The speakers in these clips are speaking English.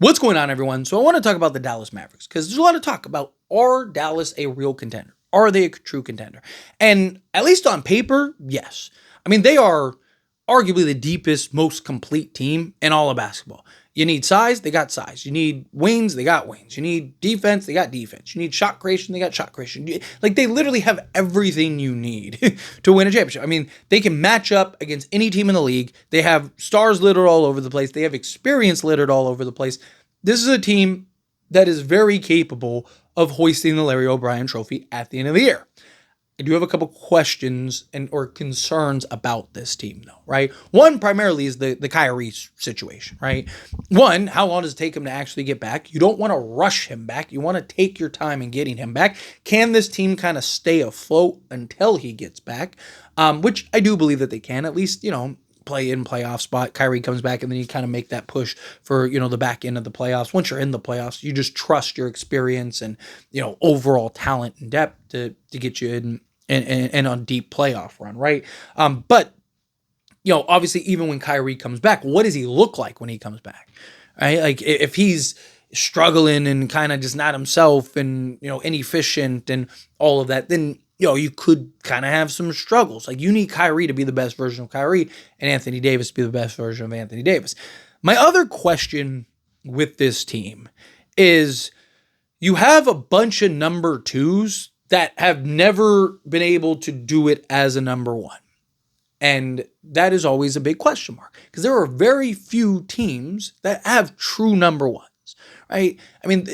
What's going on, everyone? So I want to talk about the Dallas Mavericks because there's a lot of talk about, are Dallas a real contender? Are they a true contender? And at least on paper, yes. I mean, they are arguably the deepest, most complete team in all of basketball. You need size, they got size. You need wings, they got wings. You need defense, they got defense. You need shot creation, they got shot creation. Like, they literally have everything you need to win a championship. I mean, they can match up against any team in the league. They have stars littered all over the place. They have experience littered all over the place. This is a team that is very capable of hoisting the Larry O'Brien trophy at the end of the year. I do have a couple questions or concerns about this team, though, right? One, primarily, is the Kyrie situation, right? One, how long does it take him to actually get back? You don't want to rush him back. You want to take your time in getting him back. Can this team kind of stay afloat until he gets back? Which I do believe that they can, at least, play in playoff spot. Kyrie comes back and then you kind of make that push for, the back end of the playoffs. Once you're in the playoffs, you just trust your experience and, overall talent and depth to get you in and on deep playoff run, right? But obviously, even when Kyrie comes back, what does he look like when he comes back, right? Like, if he's struggling and kind of just not himself and, inefficient and all of that, then, you could kind of have some struggles. Like, you need Kyrie to be the best version of Kyrie and Anthony Davis to be the best version of Anthony Davis. My other question with this team is, you have a bunch of number twos that have never been able to do it as a number one. And that is always a big question mark because there are very few teams that have true number ones, right? I mean,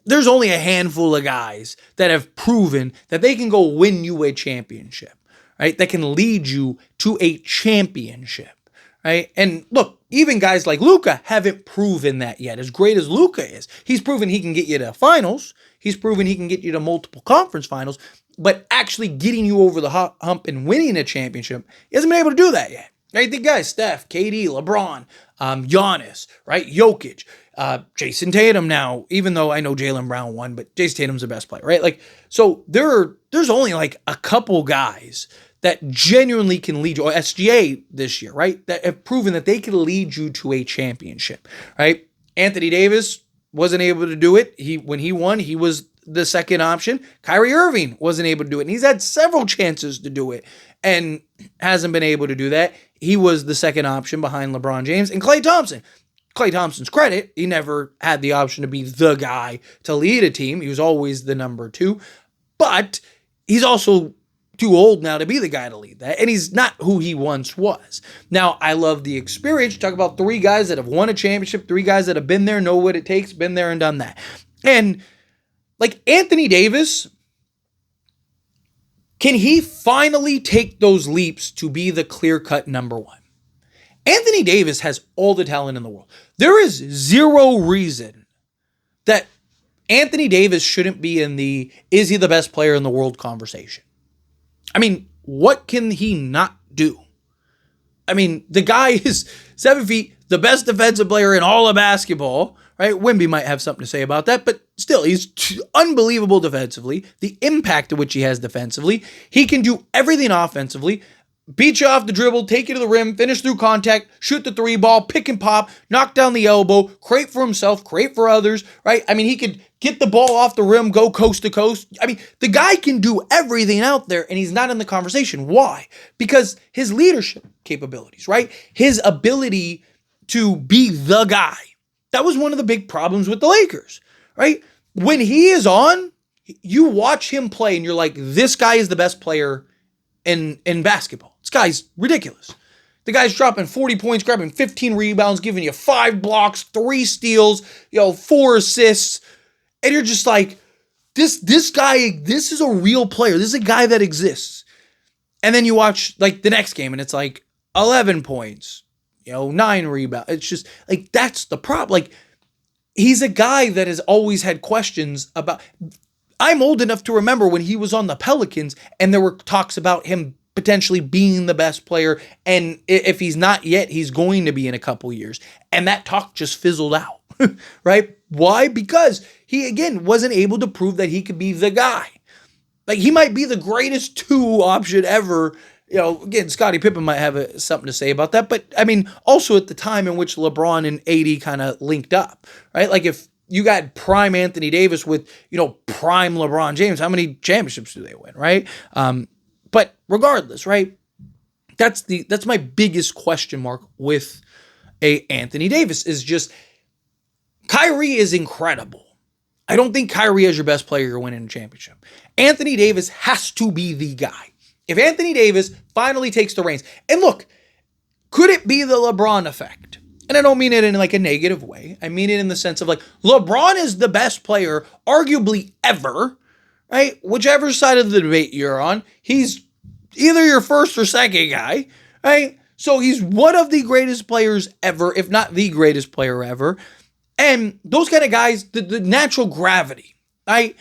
there's only a handful of guys that have proven that they can go win you a championship, right? That can lead you to a championship, right? And look, even guys like Luka haven't proven that yet. As great as Luka is, he's proven he can get you to finals. He's proven he can get you to multiple conference finals, but actually getting you over the hump and winning a championship, he hasn't been able to do that yet. Right? The guys, Steph, KD, LeBron, Giannis, right? Jokic, Jason Tatum now, even though I know Jaylen Brown won, but Jason Tatum's the best player, right? Like, so there's only like a couple guys that genuinely can lead you, or SGA this year, right? That have proven that they can lead you to a championship, right? Anthony Davis wasn't able to do it. When he won, he was the second option. Kyrie Irving wasn't able to do it. And he's had several chances to do it and hasn't been able to do that. He was the second option behind LeBron James and Klay Thompson. Klay Thompson's credit, he never had the option to be the guy to lead a team. He was always the number two. But he's also too old now to be the guy to lead that. And he's not who he once was. Now, I love the experience. Talk about three guys that have won a championship, three guys that have been there, know what it takes, been there and done that. And like Anthony Davis, can he finally take those leaps to be the clear-cut number one? Anthony Davis has all the talent in the world. There is zero reason that Anthony Davis shouldn't be in the is he the best player in the world conversation. I mean, what can he not do? I mean, the guy is 7 feet, the best defensive player in all of basketball, right? Wemby might have something to say about that, but still, he's unbelievable defensively. The impact of which he has defensively. He can do everything offensively. Beat you off the dribble, take you to the rim, finish through contact, shoot the three ball, pick and pop, knock down the elbow, create for himself, create for others, right? I mean, he could get the ball off the rim, go coast to coast. I mean, the guy can do everything out there, and he's not in the conversation. Why? Because his leadership capabilities, right? His ability to be the guy. That was one of the big problems with the Lakers, right? When he is on, you watch him play, and you're like, this guy is the best player in basketball. This guy's ridiculous. The guy's dropping 40 points, grabbing 15 rebounds, giving you 5 blocks, 3 steals, 4 assists. And you're just like, this guy, this is a real player. This is a guy that exists. And then you watch like the next game and it's like 11 points, 9 rebounds. It's just like, that's the problem. Like, he's a guy that has always had questions about. I'm old enough to remember when he was on the Pelicans and there were talks about him potentially being the best player. And if he's not yet, he's going to be in a couple years. And that talk just fizzled out, right? Why? Because he, again, wasn't able to prove that he could be the guy. Like, he might be the greatest 2 option ever Again, Scottie Pippen might have something to say about that. But, I mean, also at the time in which LeBron and AD kind of linked up, right? Like, if you got prime Anthony Davis with, prime LeBron James, how many championships do they win, right? But regardless, right? That's my biggest question mark with Anthony Davis is just Kyrie is incredible. I don't think Kyrie is your best player you're winning a championship. Anthony Davis has to be the guy. If Anthony Davis finally takes the reins, and look, could it be the LeBron effect? And I don't mean it in like a negative way. I mean it in the sense of like LeBron is the best player arguably ever, right? Whichever side of the debate you're on, he's either your first or second guy, right? So he's one of the greatest players ever, if not the greatest player ever. And those kind of guys, the natural gravity, right?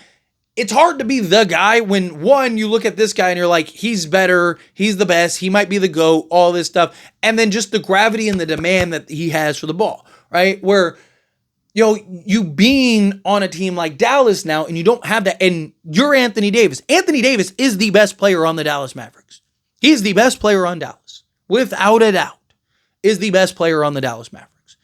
It's hard to be the guy when, one, you look at this guy and you're like, he's better, he's the best, he might be the GOAT, all this stuff. And then just the gravity and the demand that he has for the ball, right? Where, you being on a team like Dallas now and you don't have that, and you're Anthony Davis. Anthony Davis is the best player on the Dallas Mavericks. He's the best player on Dallas, without a doubt, is the best player on the Dallas Mavericks.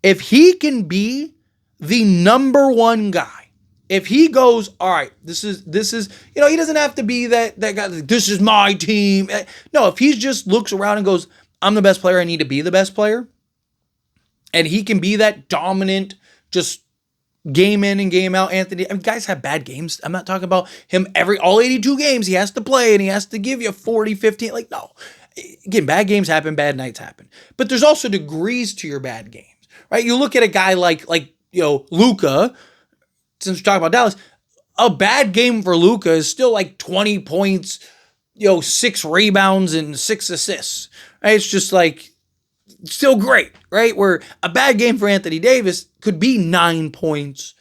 If he can be the number one guy, if he goes, all right, this is, he doesn't have to be that guy, this is my team. No, if he just looks around and goes, I'm the best player, I need to be the best player, and he can be that dominant, just game in and game out Anthony. I mean, guys have bad games. I'm not talking about him all 82 games he has to play and he has to give you 40, 15. Like, no. Again, bad games happen, bad nights happen. But there's also degrees to your bad games. Right? You look at a guy like Luka, since we're talking about Dallas, a bad game for Luka is still like 20 points, 6 rebounds and 6 assists. Right? It's just like still great, right? Where a bad game for Anthony Davis could be 9 points.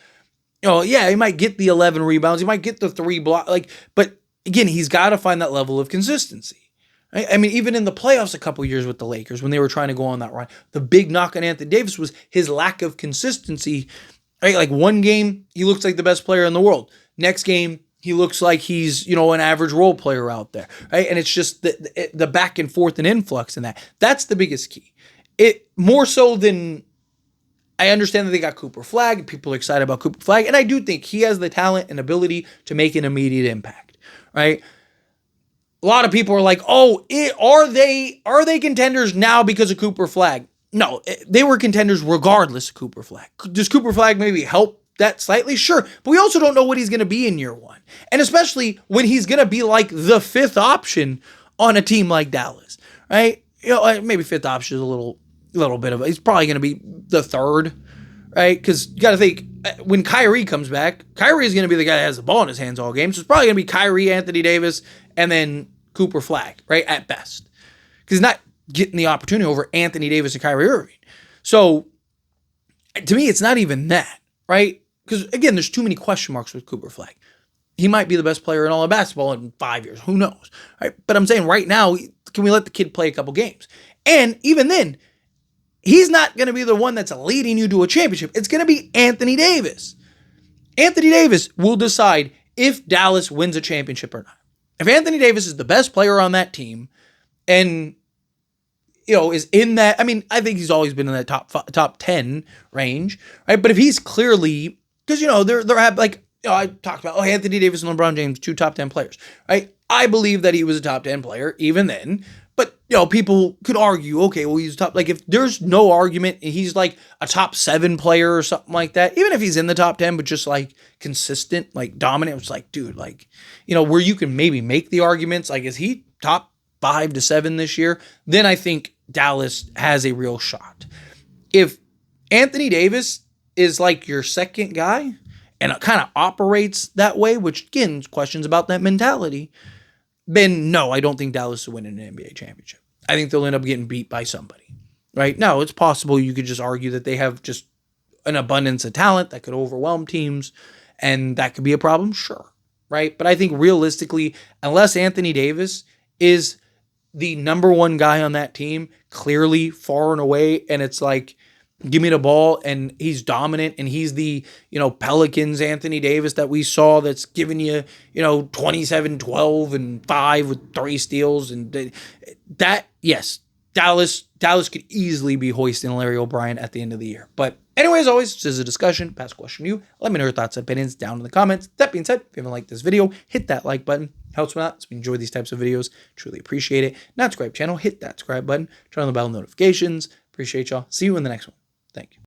He might get the 11 rebounds, he might get the 3 blocks, but again, he's got to find that level of consistency. I mean, even in the playoffs a couple years with the Lakers, when they were trying to go on that run, the big knock on Anthony Davis was his lack of consistency. Right? Like one game, he looks like the best player in the world. Next game, he looks like he's, an average role player out there. Right? And it's just the back and forth and influx in that. That's the biggest key. It more so than, I understand that they got Cooper Flagg. People are excited about Cooper Flagg. And I do think he has the talent and ability to make an immediate impact. Right? A lot of people are like, are they contenders now because of Cooper Flagg? No, they were contenders regardless of Cooper Flagg. Does Cooper Flagg maybe help that slightly? Sure. But we also don't know what he's going to be in year one. And especially when he's going to be like the 5th option on a team like Dallas, right? Maybe 5th option is a little bit of he's probably going to be the 3rd, right? Because you got to think, when Kyrie comes back, Kyrie is going to be the guy that has the ball in his hands all game. So it's probably going to be Kyrie, Anthony Davis, and then Cooper Flagg, right, at best. Because he's not getting the opportunity over Anthony Davis and Kyrie Irving. So, to me, it's not even that, right? Because, again, there's too many question marks with Cooper Flagg. He might be the best player in all of basketball in 5 years. Who knows, right? But I'm saying right now, can we let the kid play a couple games? And even then, he's not going to be the one that's leading you to a championship. It's going to be Anthony Davis. Anthony Davis will decide if Dallas wins a championship or not. If Anthony Davis is the best player on that team and, is in that, I mean, I think he's always been in that top 10 range, right? But if he's clearly, because, there have I talked about, Anthony Davis and LeBron James, 2 top 10 players, right? I believe that he was a top 10 player even then, but, people could argue, okay, well, he's top, if there's no argument, he's like a top 7 player or something like that, even if he's in the top 10, but just consistent, dominant, it's dude, where you can maybe make the arguments, is he top 5 to 7 this year? Then I think Dallas has a real shot. If Anthony Davis is your second guy and it kind of operates that way, which again, questions about that mentality, then no, I don't think Dallas will win an NBA championship. I think they'll end up getting beat by somebody, right? Now, it's possible you could just argue that they have just an abundance of talent that could overwhelm teams, and that could be a problem, sure, right? But I think realistically, unless Anthony Davis is the number one guy on that team, clearly, far and away, and it's give me the ball, and he's dominant, and he's the, Pelicans Anthony Davis that we saw that's giving you, 27, 12, and 5 with 3 steals. And that, yes, Dallas could easily be hoisting Larry O'Brien at the end of the year. But anyway, as always, this is a discussion. Pass a question to you. Let me know your thoughts and opinions down in the comments. That being said, if you haven't liked this video, hit that like button. Helps me out. So we enjoy these types of videos. Truly appreciate it. Not subscribe channel, hit that subscribe button. Turn on the bell notifications. Appreciate y'all. See you in the next one. Thank you.